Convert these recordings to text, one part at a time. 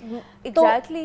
Exactly,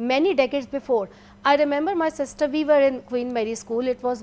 many decades before. I remember my sister, we were in Queen Mary School. It was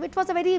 it was a very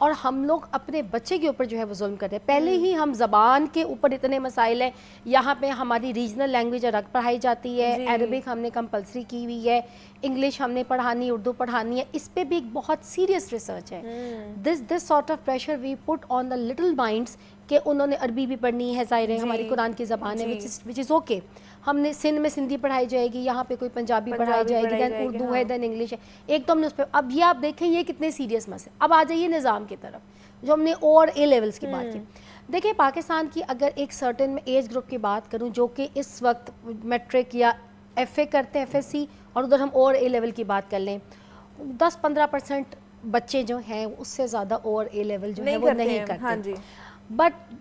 اور ہم لوگ اپنے بچے کے اوپر جو ہے وہ ظلم کر رہے ہیں. پہلے ہی ہم زبان کے اوپر اتنے مسائل ہیں, یہاں پہ ہماری ریجنل لینگویج الگ پڑھائی جاتی ہے, عربک ہم نے کمپلسری کی ہوئی ہے, انگلش ہم نے پڑھانی, اردو پڑھانی ہے, اس پہ بھی ایک بہت سیریس ریسرچ ہے. This sort of pressure we put on the little minds کہ انہوں نے عربی بھی پڑھنی ہے, ظاہر ہے ہماری قرآن کی زبان ہے, وچ از اوکے. ہم نے سندھ میں سندھی پڑھائی جائے گی, یہاں پہ کوئی پنجابی پڑھائی جائے گی, دین اردو ہے, دین انگلش ہے, ایک تو ہم نے اس پہ. اب یہ آپ دیکھیں یہ کتنے سیریس مسئلے. اب آ جائیے نظام کی طرف, جو ہم نے او اور اے لیولس کی بات کی. دیکھیں پاکستان کی اگر ایک سرٹن میں ایج گروپ کی بات کروں جو کہ اس وقت میٹرک یا ایف اے کرتے ہیں, ایف ایس سی, اور ادھر ہم او اور اے لیول کی بات کر لیں, 10-15% بچے جو ہیں اس سے زیادہ او اور اے لیول جو ہے وہ نہیں کرتے. But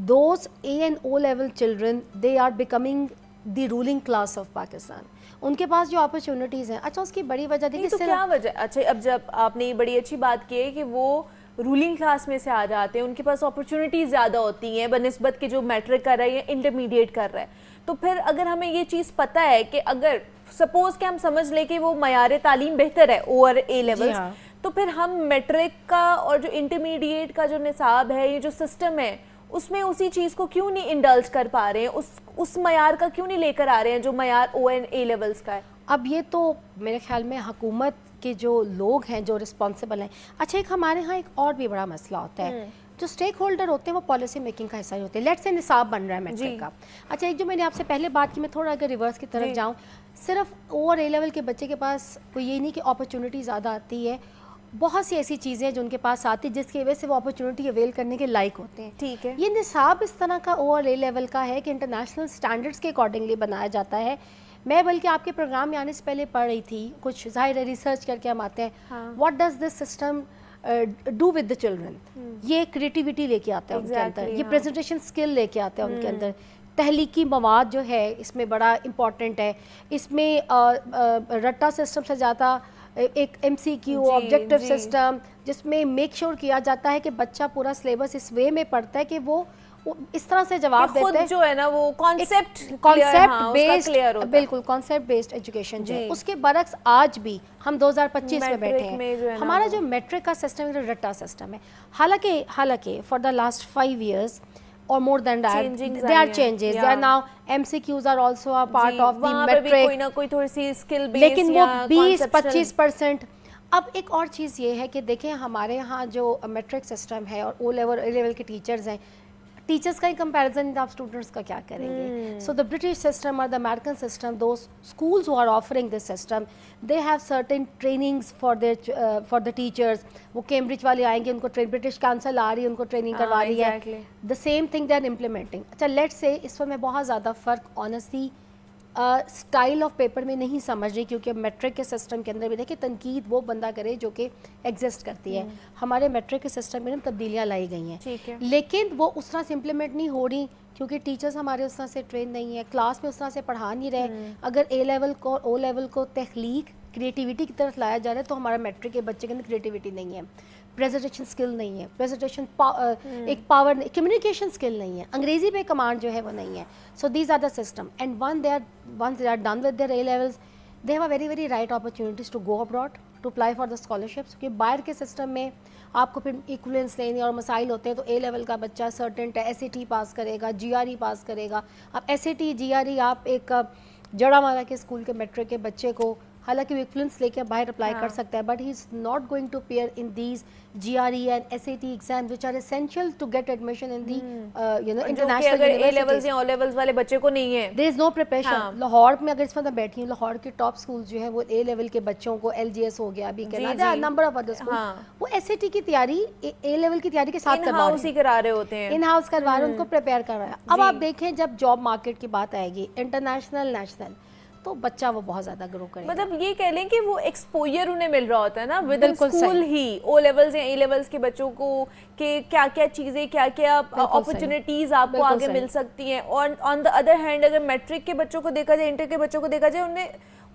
those A and O level children they are becoming the ruling class of Pakistan. ان کے پاس جو اپرچونیٹیز ہیں, اچھا اس کی بڑی وجہ دیکھیں تو کیا وجہ. اچھا اب جب آپ نے یہ بڑی اچھی بات کی ہے کہ وہ رولنگ کلاس میں سے آ جاتے ہیں, ان کے پاس اپرچونیٹیز زیادہ ہوتی ہیں بنسبت کہ جو میٹرک کر رہا ہے یا انٹرمیڈیٹ کر رہا ہے, تو پھر اگر ہمیں یہ چیز پتہ ہے کہ اگر سپوز کہ ہم سمجھ لیں کہ وہ معیار تعلیم بہتر ہے او اور اے لیولز, تو پھر ہم میٹرک کا اور جو انٹرمیڈیٹ کا جو نصاب ہے, یہ جو سسٹم ہے, اس میں اسی چیز کو کیوں نہیں انڈلج کر پا رہے ہیں, اس معیار کا کیوں نہیں لے کر آ رہے ہیں جو معیار او اینڈ اے لیولز کا ہے. اب یہ تو میرے خیال میں حکومت کے جو لوگ ہیں جو رسپانسبل ہیں. اچھا ایک ہمارے ہاں ایک اور بھی بڑا مسئلہ ہوتا ہے, جو اسٹیک ہولڈر ہوتے ہیں وہ پالیسی میکنگ کا حصہ ہی ہوتے ہیں. لیٹ سے نصاب بن رہا ہے میٹرک کا. اچھا ایک جو میں نے آپ سے پہلے بات کی, میں تھوڑا اگر ریورس کی طرف جاؤں, صرف او اور اے لیول کے بچے کے پاس کوئی یہ نہیں کہ اپرچونیٹی زیادہ آتی ہے, بہت سی ایسی چیزیں جو ان کے پاس آتی جس کی وجہ سے وہ اپرچونیٹی اویل کرنے کے لائق ہوتے ہیں. ٹھیک ہے, یہ نصاب اس طرح کا او اور اے لیول کا ہے کہ انٹرنیشنل اسٹینڈرڈس کے اکارڈنگلی بنایا جاتا ہے. میں بلکہ آپ کے پروگرام میں آنے سے پہلے پڑھ رہی تھی, کچھ ظاہر ہے ریسرچ کر کے ہم آتے ہیں, what does this system do with the children. یہ کریٹیوٹی لے کے آتا ہے ان کے اندر, یہ پریزنٹیشن اسکل لے کے آتا ہے ان کے اندر, تحلیقی مواد جو ہے اس میں بڑا امپورٹنٹ ہے. اس میں رٹا سسٹم سے زیادہ ایک ایم سی کیو آبجیکٹیو سسٹم, جس میں میک شور کیا جاتا ہے کہ بچہ پورا سلیبس اس وے میں پڑھتا ہے کہ وہ اس طرح سے جواب دیتے ہیں, جو ہے نا وہ کانسیپٹ بیسڈ, بالکل کانسیپٹ بیسڈ ایجوکیشن جو ہے. اس کے برعکس آج بھی ہم 2025 میں بیٹھے ہیں, ہمارا جو میٹرک کا سسٹم ہے رٹا سسٹم ہے. حالانکہ for the last 5 years or more than that there are changes, there are now MCQs are also a part of the metric, کوئی نہ کوئی تھوڑی سی اسکل بیس, لیکن وہ 20-25%. اب ایک اور چیز یہ ہے کہ دیکھیں ہمارے ہاں جو میٹرک سسٹم ہے اور او لیول اے لیول کے ٹیچرز ہیں, ٹیچرس کا ہی کمپیریزن آپ اسٹوڈنٹس کا کیا کریں گے. سو دا برٹش سسٹم اور the American system, those schools who are offering this system, they have certain trainings for the teachers. وہ کیمبرج والے آئیں گے, ان کو برٹش کاؤنسل آ رہی ہے, ان کو ٹریننگ کروا رہی ہے. The same thing they are implementing. اچھا لیٹ سے اس میں بہت زیادہ فرق آنیسٹلی اسٹائل آف پیپر میں نہیں سمجھ رہی, کیونکہ میٹرک کے سسٹم کے اندر بھی دیکھیں تنقید وہ بندہ کرے جو کہ ایگزسٹ کرتی ہے. ہمارے میٹرک کے سسٹم میں تبدیلیاں لائی گئی ہیں, لیکن وہ اس طرح سے امپلیمنٹ نہیں ہو رہی کیونکہ ٹیچرز ہمارے اس طرح سے ٹرین نہیں ہے, کلاس میں اس طرح سے پڑھا نہیں رہے. اگر اے لیول کو او لیول کو تخلیق کریٹیوٹی کی طرف لایا جا رہا ہے تو ہمارا میٹرک کے بچے کے اندر کریٹیوٹی نہیں ہے, پریزنٹیشن اسکل نہیں ہے, پریزنٹیشن ایک پاور, کمیونیکیشن اسکل نہیں ہے, انگریزی پہ کمانڈ جو ہے وہ نہیں ہے. So these are the system, and once they are done with their A levels, they have a very right opportunities to go abroad, to apply for the scholarships. کیونکہ باہر کے سسٹم میں آپ کو پھر ایکولنس لینے اور مسائل ہوتے ہیں, تو اے لیول کا بچہ certain S A T pass کرے گا, جی آر ای پاس کرے گا. اب S A T G R E آپ ایک جڑا مارا کے اسکول کے میٹرک کے بچے کو حالانکہ وہ ایکولنس لے کے باہر اپلائی کر سکتا ہے, but he is not going to appear in these G R E and S A T exam which are essential to get admission in the international A levels یا او لیولز والے بچے کو نہیں ہے, دیر از نو preparation. Lahore میں اگر اس وقت بیٹھی ہوں, لاہور کے ٹاپ اسکولز جو ہیں وہ اے لیول کے بچوں کو ایل جی ایس ہو گیا, ابھی کہنا نمبر آف ادر اسکول, وہ ایس اے ٹی کی تیاری اے لیول کی تیاری کے ساتھ کروا رہے ہوتے ہیں, ان ہاؤس کروا رہے ہیں, ان کو پریپیئر کر رہا ہے. اب آپ دیکھیں جب جاب مارکیٹ کی بات آئے گی انٹرنیشنل نیشنل, تو بچہ وہ بہت زیادہ گرو کرے گا. مطلب یہ کہہ لیں کہ وہ ایکسپوجر انہیں مل رہا ہوتا ہے نا with in school he, O levels یا اے لیولز کے بچوں کو, کہ کیا کیا چیزیں, کیا کیا اپرچونیٹیز آپ کو آگے مل سکتی ہیں. اور آن دا ادر ہینڈ اگر میٹرک کے بچوں کو دیکھا جائے, انٹر کے بچوں کو دیکھا جائے,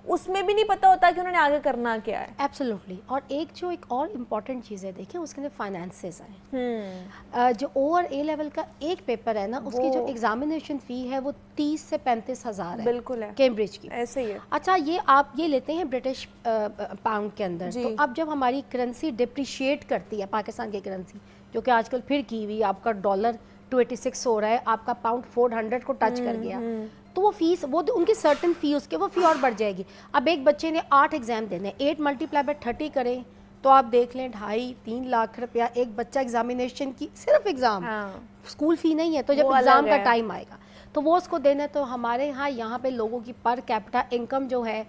اس میں بھی نہیں پتا ہوتا کہ انہوں نے آگے کرنا کیا ہے. ایبسولوٹلی. اور ایک اور امپورٹنٹ چیز ہے دیکھیں اس کے اندر فائنانسز ہیں. جو او اور اے لیول کا ایک پیپر ہے نا اس کی جو ایگزامینیشن فی ہے وہ 30 سے 35 ہزار ہے. بالکل ہے, کیمبرج کی. ایسے ہی ہے. اچھا یہ آپ یہ لیتے ہیں برٹش پاؤنڈ کے اندر, تو اب جب ہماری کرنسی ڈپریشیٹ کرتی ہے پاکستان کی کرنسی, جو کہ آج کل پھر کی ہوئی, آپ کا ڈالر 286 ہو رہا ہے, آپ کا پاؤنڈ 400 کو ٹچ کر گیا, تو وہ فیس وہ ان کی سرٹن فی اس کے وہ فی اور بڑھ جائے گی. اب ایک بچے نے 8 ایگزام دینے, 8 ملٹیپلائی بائی 30 کریں تو آپ دیکھ لیں 2.5-3 لاکھ روپیہ ایک بچہ ایگزامینیشن کی, صرف ایگزام, اسکول فی نہیں ہے. تو جب ایگزام کا ٹائم آئے گا تو وہ اس کو دینا ہے. تو ہمارے یہاں پہ لوگوں کی پر کیپٹا انکم جو ہے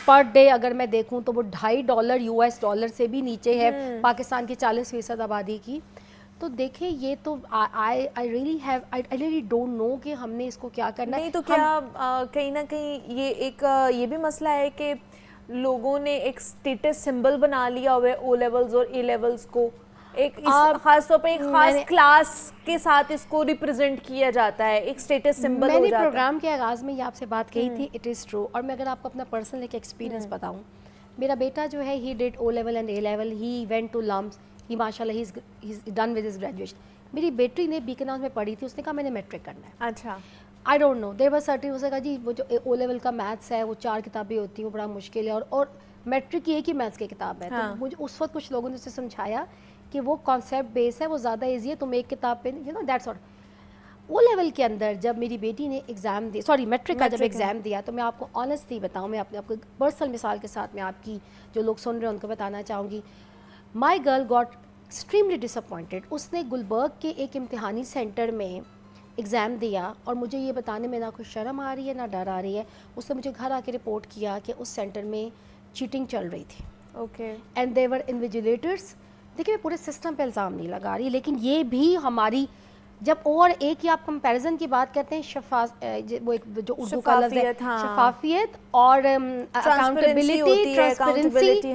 پر ڈے اگر میں دیکھوں تو وہ $2.5 US ڈالر سے بھی نیچے ہے پاکستان کی 40% آبادی کی. تو دیکھیں یہ تو I really don't know کہ ہم نے اس کو کیا کرنا ہے. نہیں تو کیا کہیں نہ کہیں یہ بھی مسئلہ ہے کہ لوگوں نے ایک اسٹیٹس سمبل بنا لیا ہوا ہے او لیولز اور اے لیولز کو, ایک خاص طور پہ ایک خاص کلاس کے ساتھ اس کو ریپرزینٹ کیا جاتا ہے, ایک اسٹیٹس سمبل ہو جاتا ہے. میں نے پروگرام کے آغاز میں یہ آپ سے بات کہی تھی, اٹ از ٹرو. اور میں اگر آپ کو اپنا پرسنل ایک ایکسپیرینس بتاؤں, میرا بیٹا جو ہے he did O level and A level, he went to LUMS, he ماشاء اللہ he is done with his graduation. میری بیٹی نے بیکن ہاؤس میں پڑھی تھی, اس نے کہا میں نے میٹرک کرنا ہے. اچھا, I don't know there was certain, اس نے کہا جی وہ جو او لیول کا میتھس ہے وہ 4 کتابیں ہوتی ہیں, وہ بڑا مشکل ہے, اور میٹرک کی ایک ہی میتھس کی کتاب ہے. تو مجھے اس وقت کچھ لوگوں نے اسے سمجھایا کہ وہ کانسیپٹ بیس ہے, وہ زیادہ ایزی ہے, تم ایک کتاب پہ دیٹس آل. او لیول کے اندر جب میری بیٹی نے ایگزام دیا, سوری میٹرک کا جب ایگزام دیا, تو میں آپ کو آنیسٹلی بتاؤں, میں آپ کو پرسنل مثال کے ساتھ میں آپ کی جو لوگ سن رہے ہیں ان کو بتانا چاہوں گی. مائی گرل گاٹ ایکسٹریملی ڈس اپوائنٹڈ. اس نے گلبرگ کے ایک امتحانی سینٹر میں ایگزام دیا, اور مجھے یہ بتانے میں نہ کوئی شرم آ رہی ہے نہ ڈر آ رہی ہے, اس نے مجھے گھر آ کے رپورٹ کیا کہ اس سینٹر میں چیٹنگ چل رہی تھی. اوکے, اینڈ دے ور انویجیلیٹرس. دیکھیں میں پورے سسٹم پہ الزام نہیں لگا رہی, لیکن یہ بھی ہماری جب او اور اے کی آپ کمپیریزن کی بات کرتے ہیں, وہ ایک جو اردو کا لفظ ہے شفافیت اور اکاؤنٹیبلٹی, ٹرانسپیرنسی,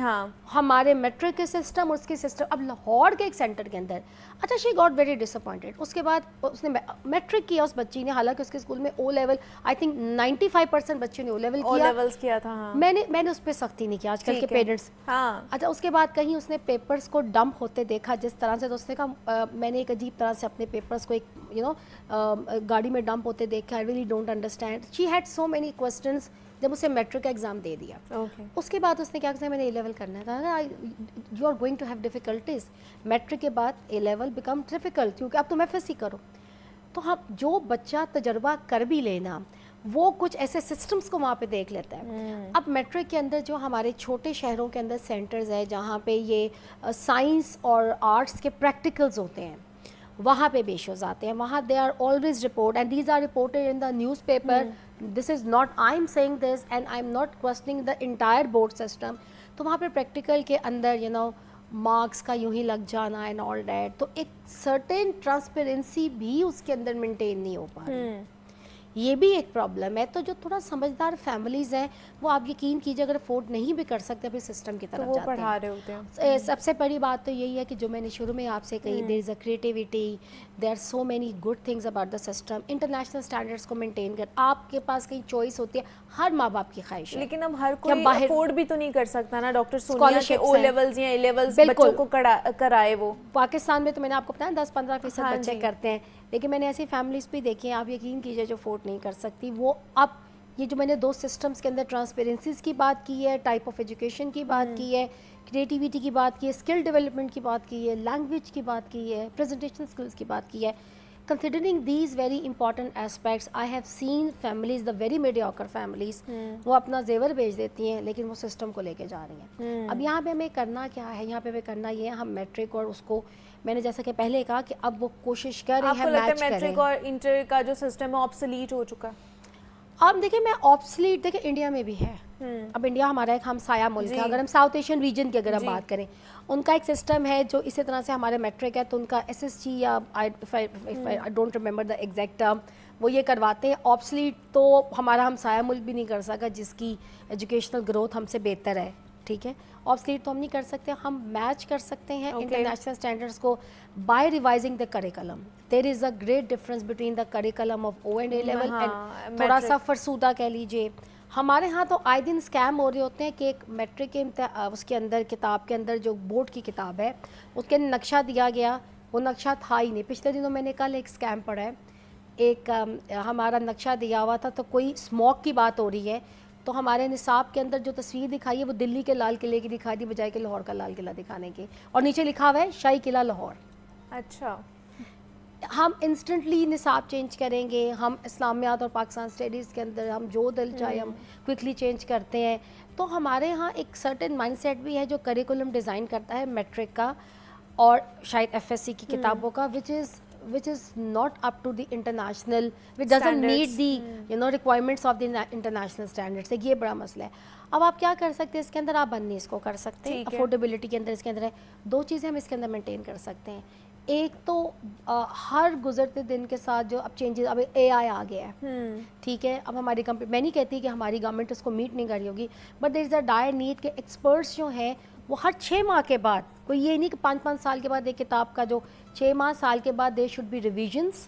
ہمارے میٹرک کے سسٹم اور اس کے سسٹم. اب لاہور کے ایک سینٹر کے اندر, اچھا she got very disappointed. اس کے بعد اس نے میٹرک کیا اس بچی نے, حالانکہ اس کے اسکول میں او لیول آئی تھنک 95% بچوں نے او لیول کیا تھا. میں نے اس پہ سختی نہیں کیا آج کل کے پیرنٹس. اچھا اس کے بعد کہیں اس نے پیپرز کو ڈمپ ہوتے دیکھا جس طرح سے, تو اس نے کہا میں نے ایک عجیب طرح سے اپنے پیپرز کو ایک گاڑی میں ڈمپ ہوتے دیکھا. I really don't understand. She had so many questions جب اسے میٹرک کا ایگزام دے دیا. اس کے بعد اس نے کیا کہا میں نے اے لیول کرنا ہے. You are going to have difficulties. Matric کے بعد اے لیول بیکم ڈیفیکلٹ, کیونکہ اب تم ایف ایس سی کرو. تو ہم جو بچہ تجربہ کر بھی لینا, وہ کچھ ایسے سسٹمز کو وہاں پہ دیکھ لیتا ہے. اب میٹرک کے اندر جو ہمارے چھوٹے شہروں کے اندر سینٹرز ہیں جہاں پہ یہ سائنس اور آرٹس کے پریکٹیکلز ہوتے ہیں, وہاں پہ بیشوز آتے ہیں. وہاں they are always report and these are reported in the newspaper. This is not I am seeing this and I am not questioning the entire board system. تو وہاں پہ پریکٹیکل کے اندر مارکس کا یوں ہی لگ جانا اینڈ آل دیٹ. تو ایک سرٹین ٹرانسپیرنسی بھی اس کے اندر مینٹین نہیں ہو پا رہی. یہ بھی ایک پرابلم ہے. تو جو تھوڑا سمجھدار فیملیز ہیں وہ آپ یقین کیجیے اگر افورڈ نہیں بھی کر سکتے پھر سسٹم کی طرف جاتے پڑھا رہے ہوتے ہیں. سب سے بڑی بات تو یہی ہے کہ جو میں نے شروع میں آپ سے کہی, there is a creativity, there are so many good things about the system. International standards کو مینٹین کر, آپ کے پاس کہیں چوائس ہوتی ہے, ہر ماں باپ کی خواہش ہے. لیکن اب ہر کوئی افورڈ بھی تو نہیں کر سکتا نا ڈاکٹر سونیا کہ او لیولز یا اے لیولز بچوں کو کرائے. وہ پاکستان میں تو میں نے آپ کو بتایا 10-15% بچے کرتے ہیں, لیکن میں نے ایسی فیملیز بھی دیکھی ہیں آپ یقین کیجیے جو افورڈ نہیں کر سکتی. وہ اب یہ جو میں نے 2 سسٹمز کے اندر ٹرانسپیرنسیز کی بات کی ہے, ٹائپ آف ایجوکیشن کی بات کی ہے, کریٹیوٹی کی بات کی ہے, اسکل ڈیولپمنٹ کی بات کی ہے, لینگویج کی بات کی ہے, پریزنٹیشن اسکلز کی بات کی ہے. Considering these very important aspects, I have seen families, the very mediocre families, وہ اپنا زیور بیچ دیتی ہیں لیکن وہ سسٹم کو لے کے جا رہی ہیں. اب یہاں پہ ہمیں کرنا کیا ہے, یہاں پہ ہمیں کرنا یہ ہے, ہم میٹرک اور اس کو میں نے جیسا کہ پہلے کہا کہ اب وہ کوشش کر رہی ہے میچ کریں. میٹرک اور انٹر کا جو سسٹم ہے آبسلیٹ ہو چکا. اب دیکھیں میں آبسلیٹ دیکھیں انڈیا میں بھی ہے. اب انڈیا ہمارا ایک ہمسایہ ملک ہے. اگر ہم ساؤتھ ایشین ریجن کی اگر ہم بات کریں, ان کا ایک سسٹم ہے جو اسی طرح سے ہمارے میٹرک ہے, تو ان کا ایس ایس جی یا I don't remember the exact term, وہ یہ کرواتے ہیں. آبسلیٹ تو ہمارا ہمسایہ ملک بھی نہیں کر سکا جس کی ایجوکیشنل گروتھ ہم سے بہتر ہے. ٹھیک ہے, آبسلیٹ تو ہم نہیں کر سکتے. ہم میچ کر سکتے ہیں انٹرنیشنل اسٹینڈرڈس کو by revising the curriculum. There is a great difference between the curriculum of O and A level and تھوڑا سا فرسودہ کہہ لیجیے. ہمارے ہاں تو آئے دن اسکیم ہو رہے ہوتے ہیں کہ ایک میٹرک کے اس کے اندر کتاب کے اندر جو بورڈ کی کتاب ہے اس کے نقشہ دیا گیا، وہ نقشہ تھا ہی نہیں. پچھلے دنوں میں نے کل ایک اسکیم پڑھا ہے، ایک ہمارا نقشہ دیا ہوا تھا تو کوئی اسموک کی بات ہو رہی ہے، تو ہمارے نصاب کے اندر جو تصویر دکھائی ہے وہ دلی کے لال قلعے کی دکھا دی بجائے کہ لاہور کا لال قلعہ دکھانے کی، اور نیچے لکھا ہوا ہے شاہی قلعہ لاہور. اچھا. ہم انسٹنٹلی نصاب چینج کریں گے، ہم اسلامیات اور پاکستان اسٹڈیز کے اندر ہم جو دل چاہے ہم کوئکلی چینج کرتے ہیں. تو ہمارے ہاں ایک سرٹن مائنڈ سیٹ بھی ہے جو کریکولم ڈیزائن کرتا ہے میٹرک کا اور شاید ایف ایس سی کی کتابوں کا which is not up to the international, which doesn't meet the requirements of the international standards. یہ بڑا مسئلہ ہے. اب آپ کیا کر سکتے ہیں اس کے اندر؟ آپ بندی اس کو کر سکتے ہیں، افورڈیبلٹی کے اندر اس کے اندر ہے. دو چیزیں ہم اس کے اندر مینٹین کر سکتے ہیں. ایک تو ہر گزرتے دن کے ساتھ جو اب چینجز، اب اے آئی آ گیا ہے، ٹھیک ہے، اب ہماری میں نہیں کہتی کہ ہماری گورنمنٹ اس کو میٹ نہیں کر رہی ہوگی، but there is a dire need کہ ایکسپرٹس جو ہیں وہ ہر 6 ماہ کے بعد، کوئی یہ نہیں کہ 5 سال کے بعد ایک کتاب کا جو 6 ماہ سال کے بعد دیر شوڈ بی ریویژنس،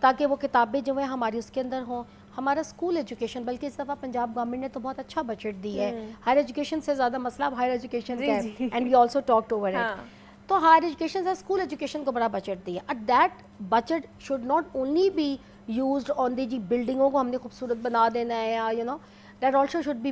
تاکہ وہ کتابیں جو ہیں ہماری اس کے اندر ہوں. ہمارا اسکول ایجوکیشن، بلکہ اس دفعہ پنجاب گورنمنٹ نے تو بہت اچھا بجٹ دی ہے. ہائر ایجوکیشن سے زیادہ مسئلہ اب ہائر ایجوکیشن کا ہے، and we also talked over it. تو ہائر ایجوکیشن سے اسکول ایجوکیشن کو بڑا بجٹ دیا. And that budget should not only be used on the بلڈنگوں کو ہم نے خوبصورت بنا دینا ہے، یا you know that also should be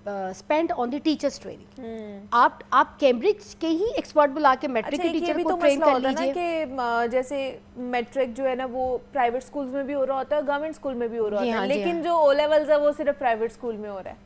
spend on the teachers training. آپ کیمبرج کے ہی ایکسپرٹ بلا کے میٹرک کے ٹیچر کو ٹرین کر لیجیے. کہ جیسے میٹرک جو ہے نا وہ پرائیویٹ اسکولز میں بھی ہو رہا ہوتا ہے، گورنمنٹ اسکول میں بھی ہو رہا ہوتا ہے، لیکن جو او لیولز ہے وہ صرف پرائیویٹ اسکول میں ہو رہا ہے.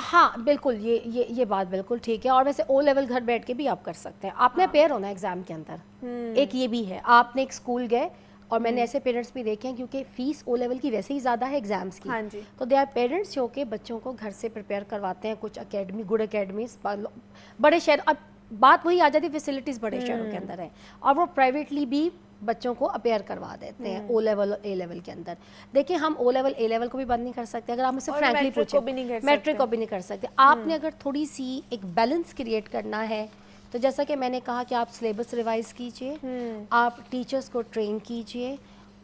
ہاں بالکل، یہ بات بالکل ٹھیک ہے. اور ویسے او لیول گھر بیٹھ کے بھی آپ کر سکتے ہیں. آپ نے اپیئر ہونا ہے ایگزام کے اندر، ایک یہ بھی ہے. آپ نے ایک اسکول گئے، اور میں نے ایسے پیرنٹس بھی دیکھے ہیں کیونکہ فیس او لیول کی ویسے ہی زیادہ ہے ایگزامس کی، تو دے آر پیرنٹس جو کہ بچوں کو گھر سے پریپیئر کرواتے ہیں کچھ اکیڈمی، گڈ اکیڈمیز بڑے شہر. اب بات وہی آ جاتی، فیسلٹیز بڑے شہروں کے اندر ہیں، اور وہ پرائیویٹلی بھی بچوں کو اپیئر کروا دیتے ہیں او لیول اے لیول کے اندر. دیکھیں ہم او لیول اے لیول کو بھی بند نہیں کر سکتے، اگر آپ مجھ سے فرینکلی پوچھیں میٹرک کو بھی نہیں کر سکتے. آپ نے اگر تھوڑی سی ایک بیلنس کریٹ کرنا ہے تو جیسا کہ میں نے کہا کہ آپ سلیبس ریوائز کیجئے، آپ ٹیچرس کو ٹرین کیجئے،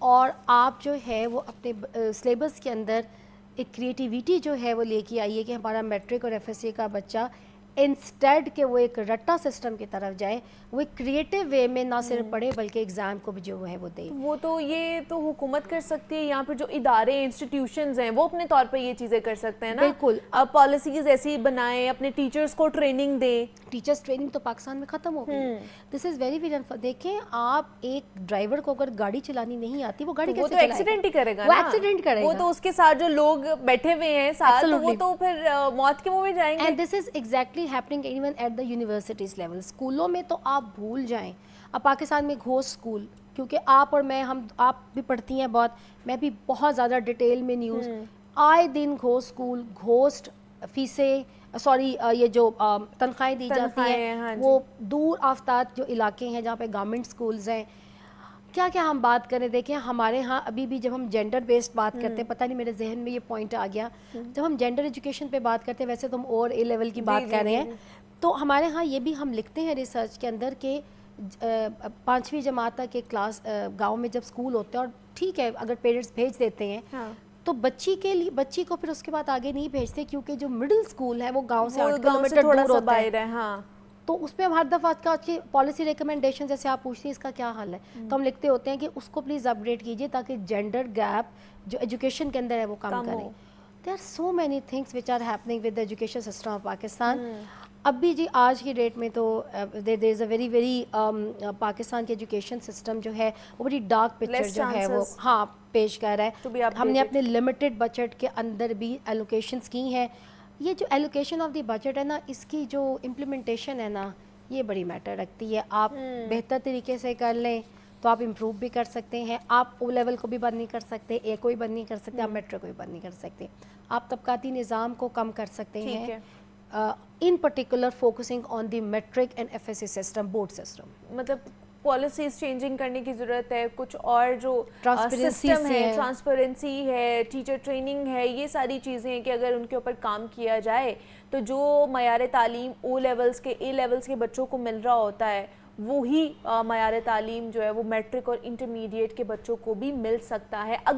اور آپ جو ہے وہ اپنے سلیبس کے اندر ایک کریٹیویٹی جو ہے وہ لے کے آئیے کہ ہمارا میٹرک اور ایف ایس سی کا بچہ انسٹیڈ کہ وہ ایک رٹا سسٹم کی طرف جائے، وہ ایک کریٹیو وے میں نہ صرف پڑھے بلکہ ایگزام کو بھی جو ہے وہ دے. وہ تو یہ تو حکومت کر سکتی ہے، یہاں پہ جو ادارے انسٹیٹیوشنز ہیں وہ اپنے طور پہ یہ چیزیں کر سکتے ہیں نا. بالکل، اب پالیسیز ایسی بنائیں، اپنے ٹیچرز کو ٹریننگ دیں. ٹیچرز ٹریننگ تو پاکستان میں ختم ہو گئی. دس از ویری ویری دیکھیں آپ ایک ڈرائیور کو اگر گاڑی چلانی نہیں آتی وہ گاڑی کیسے چلائے گا؟ وہ تو ایکسیڈنٹ ہی کرے گا، وہ ایکسیڈنٹ کرے گا. وہ تو اس کے ساتھ جو لوگ بیٹھے ہوئے ہیں ساتھ وہ تو پھر موت کے منہ میں جائیں گے. And this is exactly happening even at the universities level. اسکولوں میں تو آپ بھول جائیں. اب پاکستان میں گھوسٹ اسکول، کیونکہ آپ اور میں آپ بھی پڑھتی ہیں بہت، میں بھی بہت زیادہ ڈیٹیل میں نیوز، آئے دن گھوسٹ اسکول، گھوسٹ فیسیں، سوری یہ جو تنخواہیں دی جاتی ہیں وہ دور آفتاب جو علاقے ہیں جہاں پہ گورنمنٹ اسکولز ہیں. کیا کیا ہم بات کریں. دیکھیں ہمارے ہاں ابھی بھی جب ہم جینڈر بیسڈ بات کرتے ہیں، پتہ نہیں میرے ذہن میں یہ پوائنٹ آ گیا، جب ہم جینڈر ایجوکیشن پہ بات کرتے ہیں، ویسے تو ہم اور اے لیول کی بات کر رہے ہیں، تو ہمارے ہاں یہ بھی ہم لکھتے ہیں ریسرچ کے اندر کہ 5ویں جماعت تک ایک کلاس گاؤں میں جب اسکول ہوتے ہیں، اور ٹھیک ہے اگر پیرنٹس بھیج دیتے ہیں تو بچی کو پھر اس کے بعد آگے نہیں بھیجتے، کیونکہ جو مڈل اسکول ہے وہ گاؤں سے 8 کلومیٹر دور ہوتا ہے. تو اس پہ ہم ہر دفعہ آج کی پالیسی ریکمنڈیشن جیسے آپ پوچھتی ہیں اس کا کیا حل ہے، تو ہم لکھتے ہوتے ہیں کہ اس کو پلیز اپ ڈیٹ کیجیے تاکہ جینڈر گیپ جو ایجوکیشن کے اندر ہے وہ کم کریں. There are so many things which are happening with the education system of Pakistan. اب بھی جی آج کی ڈیٹ میں تو there is a very very Pakistan کی ایجوکیشن سسٹم جو ہے وہ بڑی ڈارک پکچر جو ہے وہ پیش کر رہا ہے. ہم نے اپنے لمیٹڈ بجٹ کے اندر بھی ایلوکیشنز کی ہیں. یہ جو ایلوکیشن آف دی بجٹ ہے نا، اس کی جو امپلیمنٹیشن ہے نا، یہ بڑی میٹر رکھتی ہے. آپ بہتر طریقے سے کر لیں تو آپ امپروو بھی کر سکتے ہیں. آپ او لیول کو بھی بند نہیں کر سکتے، اے کو بھی بند نہیں کر سکتے، آپ میٹرک کو بھی بند نہیں کر سکتے. آپ طبقاتی نظام کو کم کر سکتے ہیں، in particular focusing on the matric and F S C system, board system. مطلب پالیسیز چینجنگ کرنے کی ضرورت ہے، کچھ اور جو سسٹم ہے، ٹرانسپیرنسی ہے، ٹیچر ٹریننگ ہے، یہ ساری چیزیں ہیں کہ اگر ان کے اوپر کام کیا جائے تو جو معیار تعلیم او لیولز کے اے لیولز کے بچوں کو مل رہا ہوتا ہے وہی معیار تعلیم جو ہے وہ میٹرک اور انٹرمیڈیٹ کے بچوں کو بھی مل سکتا ہے.